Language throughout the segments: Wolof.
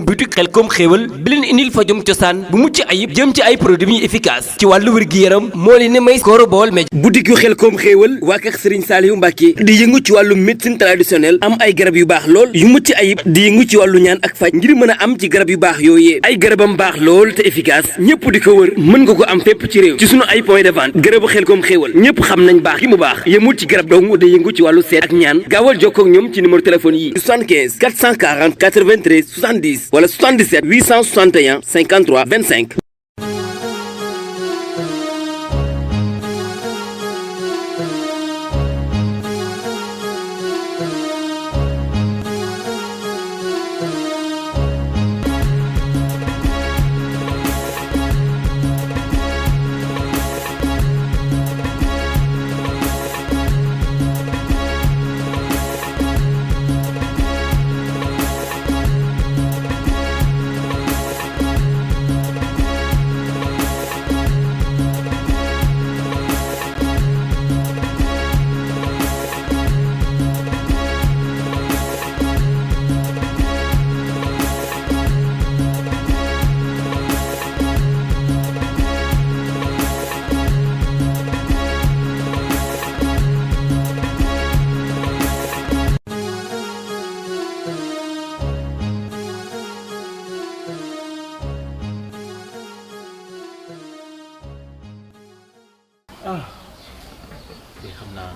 boutique Khelcom xéewal bi leen indil fajum cosaan bu mucc ayib jëm ci ay produits efficace ci wàllu wér-gi-yaram moo leen ne may kooru bool mais boutique yu Khelcom xéewal waa kër Serigne Saliou Mbacké di yëngu ci wàllu médecine traditionnelle am ay garab yu baax lool yu mucc ayib di yëngu ci wàllu ñaan ak faj ngir mën a am ci garab yu baax yooyee ay garabam baax lool te efficace ñëpp di ko wër mën nga ko am fépp ci réew ci sunu ay point de vente garabu Khelcom xéewal ñëpp xam nañ baax gi mu baax yemul ci garab dong day yëngu ci wàllu seet ak ñaan gaawal jokkoo ak ñoom ci numéro téléphone yi 75 440 93 70 wala 77 861 53 25.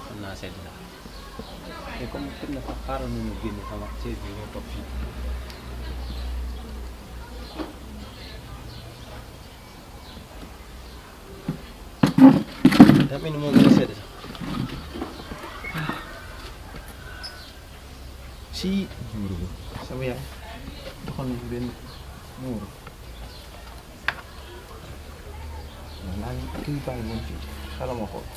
xam naa sedd na te comme xëy na sax xaaral na ñu génne sama chaise bi nga toog fii daa mel ni moo gën a sedd sax si muuru bi sama yaay doxal nañu benn muuru naa ni kii bàyyi woon fii xala ma xool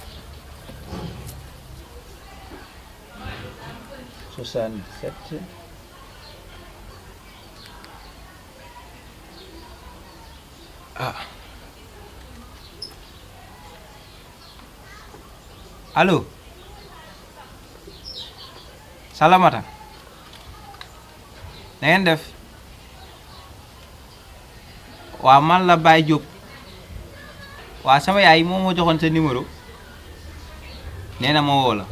77 allo Salamata na ngeen def waaw man la Baye Diop waaw sama yaay moom moo joxoon sa numéro nee na ma woo la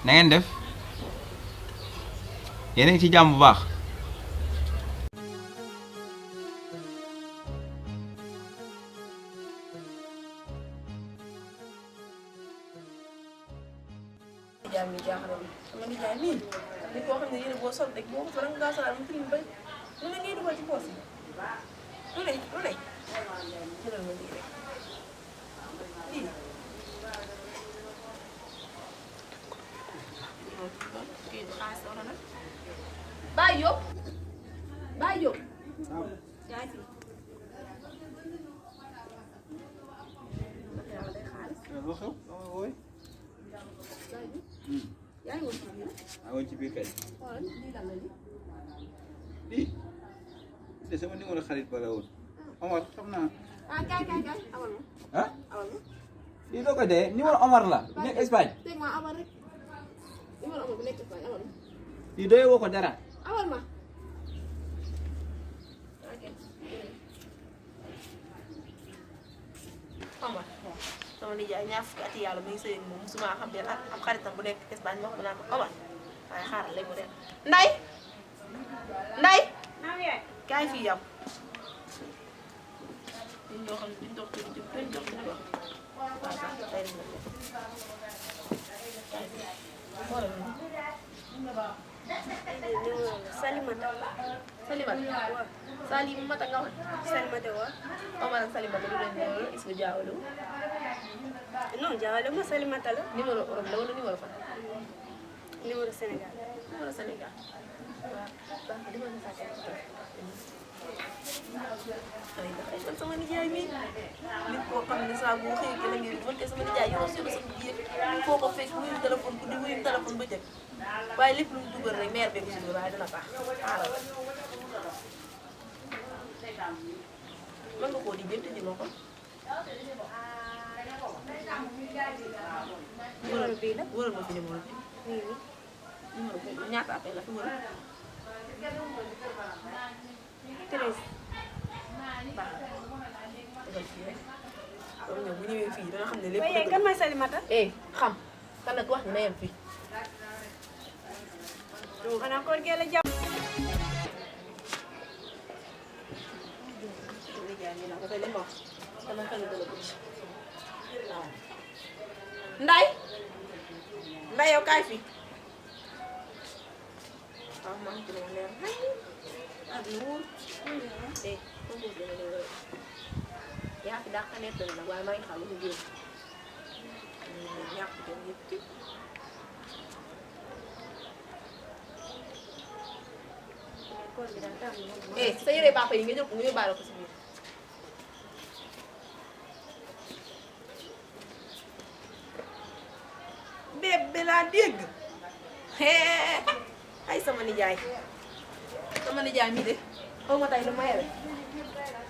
na ngeen def yéen a ngi ci jàmm bu baax. jaam yi jaaxal na sama nijaay nii nit koo xam ne yéen boo sol rek boo ko fa ngaa solal mu tilim bay lu ne ngay dugal ci poos yi lu ne jëlal ma lii rek lii kii xaalis wala nag Baye Diop yaay fi yàlla day xaalis yaa ngi woon ci biir. woon ci biir kay. xoolal lii lan la lii. lii de sama numéro xarit ba la woon. Omar xam naa. kaay awal ma. awal ma. lii doo ko dee numéro Omar la. nekk Espagne. teg ma awal rek. numéro Omar bu nekk Espagne awal ma. lii doyoo woo ko dara. awal ma. Omar. sama nijaay ñaar fukki at yàlla mi ngi sëy moom musuma xam benn am xaritam bu nekk Espagne wax mu naan ma Omar waaye xaaral léegi mu dem Nday kaay fii yow ñun ñoo xam ne duñ dox ci wax waaw sax tey rek Salimata. Salimata nga wax Salimata wa. Omar ak Salimata lu leen ñëw is bu jaawale Non, jaawale ma Salimata la. numéro Europe la wala numéro fan Numéro Sénégal. numéro Sénégal waaw baax na dama la ay man sama nijaay mi nit koo xam ne saa bu xëy ki la ngeen man kay sama nijaay yow si sama biir foo ko fekk wuyu téléphone guddi wuyu téléphone bëccëg waaye lépp lu mu dugal rek maire beeg si waaye dina baax xaaral mën nga koo di jënd di ma ko Numéro bii la. wëral ma fi numéro bi numéro boobu ñaata appel la fi wala 13. baax na defal fii rek comme ñoom bu ñëwee fii dana xam ne lépp waaye dëgg kan la. mooy Salimata. xam kan nag wax ñu na yem fii. yow xanaa koor gee la jàpp. dafay leen wax dama kan la bëgg waaw. Nday Nday yow kaay fii. waaw man ci dama leer ak lu wóor comme boobu dama leer yaa fi dàq nekk nag waaye maa ngi xam lu mu génn ñàkk dem yëpp ci koor gi daal tàmm na. sa yére papa yi nga jël ko nga yóbbaale ko si biir bébé laa dégg ay sama nijaay mi de xaw ma tey lu ma yewe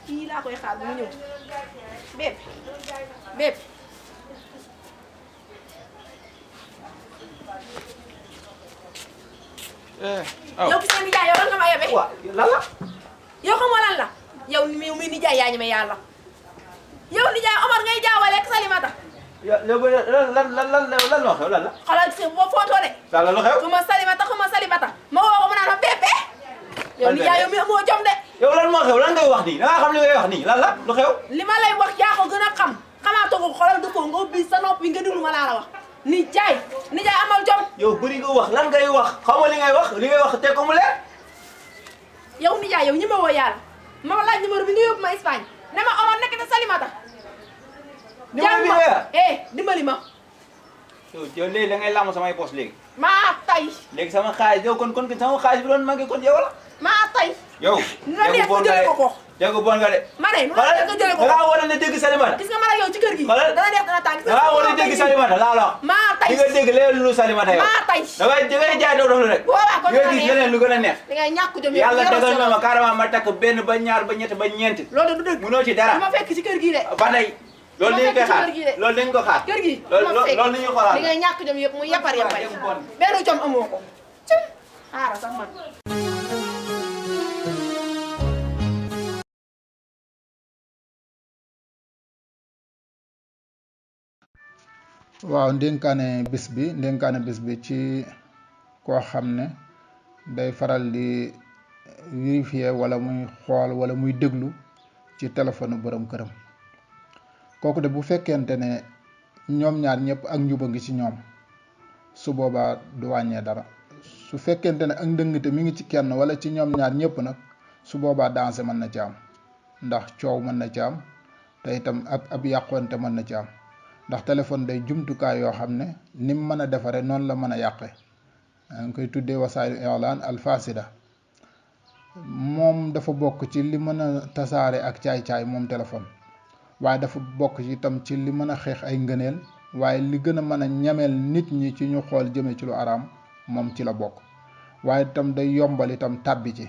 kii laa koy xaar bu mu ñëw bébé yow gis nga nijaay yow lan nga ma yebe waaw lan la. yow xam nga lan la yow mi nijaay yaa ñeme yàlla yow nijaay Omar ngay jaawale ak Salimata lan la xew lan la. xoolal si boo footoo de lan la lu xew. xuma Salimata ma woo ko mu naan ma bébé yow nijaay yow mi amoo jom de yow lan moo xew lan ngay wax nii da ngaa xam li ngay wax nii lan la lu xew. li ma lay wax yaa ko gën a xam xamaa toog xoolal du ko nga ubbi sa nopp yi nga déglu ma laa la wax nijaay amal jom yow bëri nga wax lan ngay wax xaw ma li ngay wax te ko mu leer. yow nijaay yow ñi ma woo yàlla ma laaj numéro bi nga yóbbu ma Espagne ne ma Omar nekk na Salimata numéro bi nga dimbali ma yow léegi da ngay làmm samay poos léegi. maa tay léegi sama xaalis yow kon sama xaalis bi doon manqué kon yow la. maa tay yow. nu la neex nga jëlee ko dégg bon nga de. ma ne nu la neex nga jëlee ko da ngaa war a ne dégg Salimata. gis nga man ak yow ci kër gi dana neex dana tàng da ngaa war a dégg Salimata laa la wax. maa tay di nga dégg leneen lu Salimata yow. maa tay da ngay jaay dof rek. boobaa kon di nga gis leneen lu gën a neex. da ngay ñàkk jom yàlla tegal na ma carrément ma takk benn ba ñaar ba ñett ba ñeent. loolu du dëgg munoo ci dara. ma fekk ci kër gi de ba tey loolu dañu koy xaar loolu dañu ko xaar. kër gi loolu la ñuy xoolaat. li ngay ñàkk jom yëpp mu yapar benn jom amoo ko cim xaaral sax man waaw ndénkaane bis bi ci koo xam ne day faral di vérifier wala muy xool wala muy déglu ci téléphone borom këram kooku de bu fekkente ne ñoom ñaar ñëpp ak njuba ngi ci ñoom su boobaa du wàññee dara su fekkente ne ak ndëngte mi ngi ci kenn wala ci ñoom ñaar ñëpp nag su boobaa danger mën na ci am ndax coow mën na ci am te itam ab yàqoonte mën na ci am ndax téléphone day jumtukaay yoo xam ne ni mu mën a defare noonu la mën a yàqe nga koy tuddee wasaayu i'laan al fasida moom dafa bokk ci li mën a tasaare ak caay-caay moom téléphone waaye dafa bokk ci itam ci li mën a xeex ay ngëneel waaye li gën a mën a ñameel nit ñi ci ñu xool jëme ci lu araam moom ci la bokk waaye itam day yombal itam tàbbi ci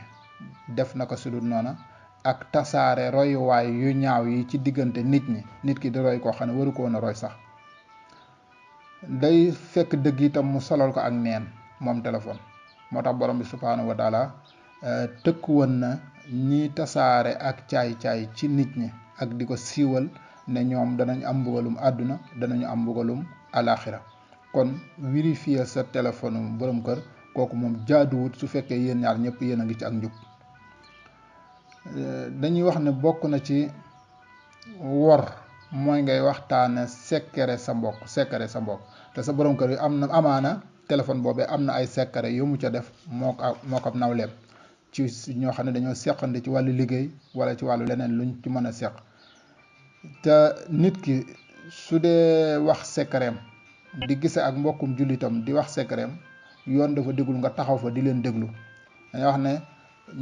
def na ko sudul noona ak tasaare royuwaay yu ñaaw yi ci diggante nit ki di roy koo xam ne waru ko woon a roy sax day fekk dëgg itam mu solal ko ak neen moom téléphone moo tax borom bi subhaanahu wa taala tëkk woon na ñi tasaare ak caay-caay ci nit ñi ak di ko siiwal ne ñoom danañ am mbugalum àdduna danañu am mbugalum alaxira kon vérifier sa téléphone borom kër kooku moom jaaduwut su fekkee yéen ñaar ñëpp yéen a ngi ci ak njub dañuy wax ne bokk na ci wor mooy ngay waxtaane secret sa mbokk te sa borom kër yi am na amaana téléphone boobee am na ay secret yu mu ca def moo ko nawleem ci ñoo xam ne dañoo seqandi ci wàllu liggéey wala ci wàllu leneen luñ ci mën a seq te nit ki su dee wax secretam di gise ak mbokkum jullitam di wax secretam yoon dafa déglu nga taxaw fa di leen déglu dañuy wax ne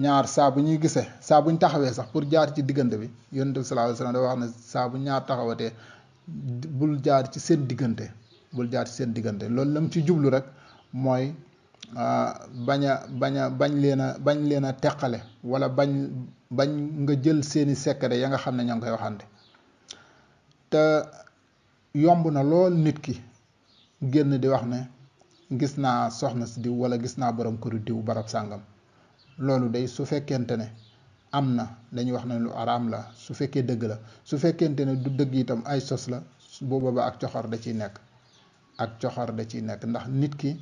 ñaar saa bu ñuy gisee saa buñ taxawee sax pour jaar ci diggante bi yonent bi sallallahu alayhi wasallam dafa wax ne saa bu ñaar taxawatee bul jaar ci seen diggante loolu lam ci jublu rek mooy bañ leen a teqale wala bañ nga jël seeni secret ya nga xam ne ñoo ngi koy waxante te yomb na lool nit ki génn di wax ne gis naa soxna si diw wala gis naa borom këru diw barab sàngam loolu day su fekkente ne am na dañuy wax ne lu araam la su fekkee dëgg la su fekkente ne du dëgg itam ay sos la bu boobaa ak coxor da ciy nekk ndax nit ki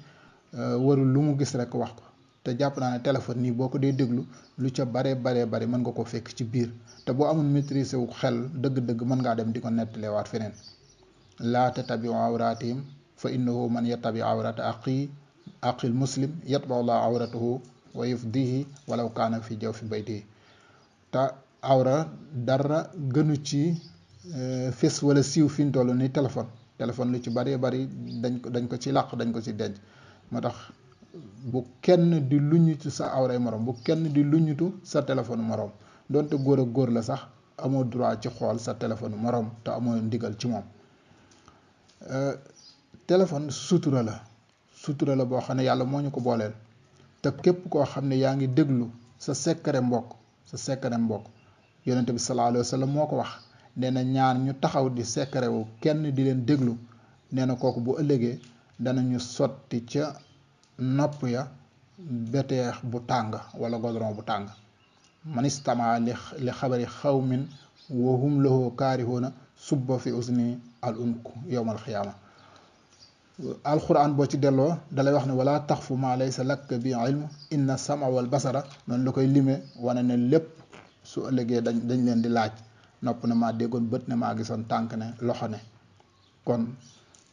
warul lu mu gis rek wax ko te jàpp naa ne téléphone nii boo ko dee déglu lu ca baree bari mën nga ko fekk ci biir te boo amul maîtrise wu xel dëgg-dëgg mën ngaa dem di ko nettalewaat feneen laa tattabi'u awraatihim fa innahu man yattabi awrata aqil muslim yatba'u llahu awratahu wa yufdihi walaw kaana fi jawfi baytihi te awra dara gënu ci fés wala siiw fi ñu toll ni téléphone lu ci bari dañ ko ci làq dañ ko ci denc moo tax bu kenn di luñutu sa awray morom bu kenn di luñutu sa téléphone morom donte góor ak góor la sax amoo droit ci xool sa téléphone morom te amoo ndigal ci moom téléphone sutura la boo xam ne yàlla moo ñu ko booleel te képp koo xam ne yaa ngi déglu sa secret mbokk yonente bi sallallahu alayhi wa sallam moo ko wax nee na ñaar ñu taxaw di secret wu kenn di leen déglu nee na kooku bu ëllëgee danañu sotti ca nopp ya beteex bu tàng wala godron bu tàng man istama li xabari xawmin wa hum lahu kaarihuuna subba fi usni al unku yowmal xiyaama alquran boo ci delloo dalay wax ne wala taxfu ma laysa laka bi ilm inna sama wal basara noonu la koy limee wane ne lépp su ëllëgee dañ leen di laaj nopp ne maa déggoon bët ne maa gisoon tànk ne loxo ne kon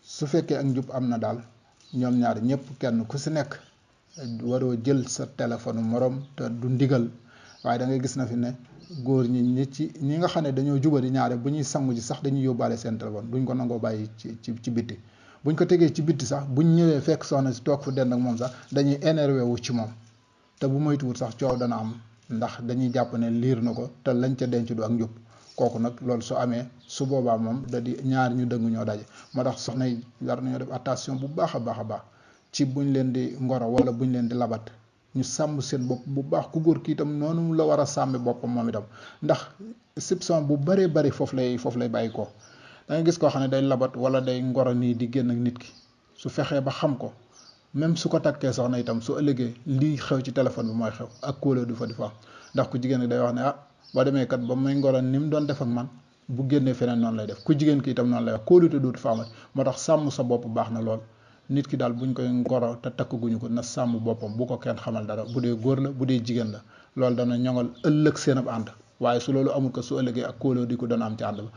su fekkee ak njub am na daal ñoom ñaar ñëpp kenn ku si nekk waroo jël sa téléphone morom te du ndigal waaye da ngay gis na fi ne góor ñi nga xam ne dañoo jubari ñaare bu ñuy sangu ji sax dañuy yóbbaale seen téléphone duñ ko nangoo bàyyi ci bitti buñ ko tegee ci bitti sax buñ ñëwee fekk soxna si toog fu dend ak moom sax dañuy énervé wu ci moom te bu moytuwul sax coow dana am ndax dañuy jàpp ne liir na ko te lañ ca denc du ak njub kooku nag loolu su amee su boobaa moom da di ñaar ñu dëng ñoo daje moo tax soxna yi war nañoo def attention bu baax a baax ci buñ leen di ngoro wala buñ leen di labat ñu sàmm seen bopp bu baax ku góor ki itam noonu la war a sàmmi boppam moom itam ndax soupçon bu bari foofu lay bàyyi ko da nga gis koo xam ne day labat wala day ngoro nii di génn ak nit ki su fexee ba xam ko même su ko takkee soxna itam su ëllëgee lii xew ci téléphone bi mooy xew ak kóoloo du fa di fa am ndax ku jigéen day wax ne boo demee kat ba may ngoro ni mu doon def ak man bu génnee feneen noonu lay def ku jigéen ki itam noonu lay wax kóolute dootu fa amati moo tax sàmm sa bopp baax na lool nit ki daal buñ koy ngoro te takkuguñu ko na sàmm boppam bu ko kenn xamal dara bu dee góor la bu dee jigéen la loolu dana ñoŋal ëllëg seen ab ànd waaye su loolu amul ko su ëllëgee ak kóoloo di ko dana am ci ànd ba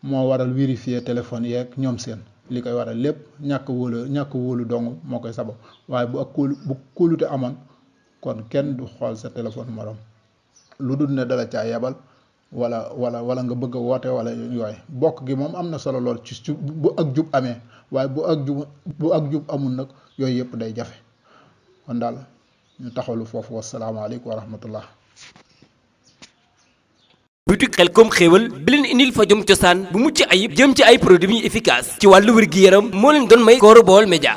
moo waral vérifier téléphone yeeg ñoom seen li koy waral lépp ñàkk wóolu dong moo koy sabab waaye bu kóolute amoon kon kenn du xool sa téléphone morom lu dul ne dala caa yebal wala nga bëgg a woote wala yooyu bokk gi moom am na solo lool ci bu ak jub amee waaye bu ak jub amul nag yooyu yëpp day jafe kon daal ñu taxalu foofu wasalaamaaleykum wa rahmatullah. boutique Khelcom xéewal bi leen indil fajum cosaan bu mucc ayib jëm ci ay produits efficace ci wàllu wér-gi-yaram moo leen doon may Koro Baol Média.